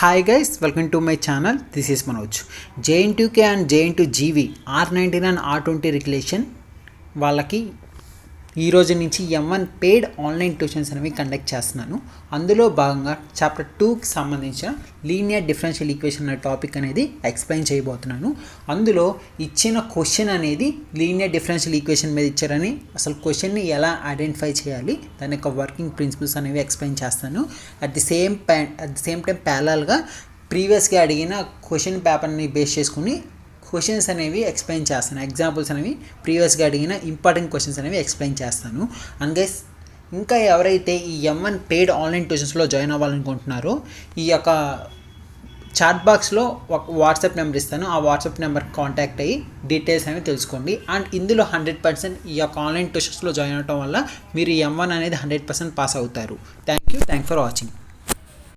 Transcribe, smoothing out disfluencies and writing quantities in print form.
Hi guys, welcome to my channel. This is Manoj. J2K and J2GV R99 R20 regulation వాళ్ళకి ఈ రోజు నుంచి M1 paid online tuitions అనేవి conduct చేస్తున్నాను. అందులో భాగంగా చాప్టర్ 2కి సంబంధించిన లీనియర్ డిఫరెన్షియల్ ఈక్వేషన్ అనే టాపిక్ అనేది ఎక్స్ప్లెయిన్ చేయబోతున్నాను. అందులో ఇచ్చిన క్వశ్చన్ అనేది లీనియర్ డిఫరెన్షియల్ ఈక్వేషన్ మీద ఇచ్చారని అసలు క్వశ్చన్ని ఎలా ఐడెంటిఫై చేయాలి, దాని యొక్క వర్కింగ్ ప్రిన్సిపల్స్ అనేవి ఎక్స్ప్లెయిన్ చేస్తాను. అట్ ది సేమ్ టైం ప్యారలల్గా ప్రీవియస్గా అడిగిన క్వశ్చన్ పేపర్ని బేస్ చేసుకుని క్వశ్చన్స్ అనేవి ఎక్స్ప్లెయిన్ చేస్తాను. ఎగ్జాంపుల్స్ అనేవి ప్రీవియస్గా అడిగిన ఇంపార్టెంట్ క్వశ్చన్స్ అనేవి ఎక్స్ప్లెయిన్ చేస్తాను. అండ్ గైస్, ఇంకా ఎవరైతే ఈ M1 పెయిడ్ ఆన్లైన్ ట్యూషన్స్లో జాయిన్ అవ్వాలనుకుంటున్నారో ఈ యొక్క చాట్ బాక్స్లో ఒక వాట్సాప్ నెంబర్ ఇస్తాను. ఆ వాట్సాప్ నెంబర్ కాంటాక్ట్ అయ్యి డీటెయిల్స్ అనేవి తెలుసుకోండి. అండ్ ఇందులో 100% ఈ యొక్క ఆన్లైన్ ట్యూషన్స్లో జాయిన్ అవ్వడం వల్ల మీరు ఈ M1 అనేది 100% పాస్ అవుతారు. Thank you for watching.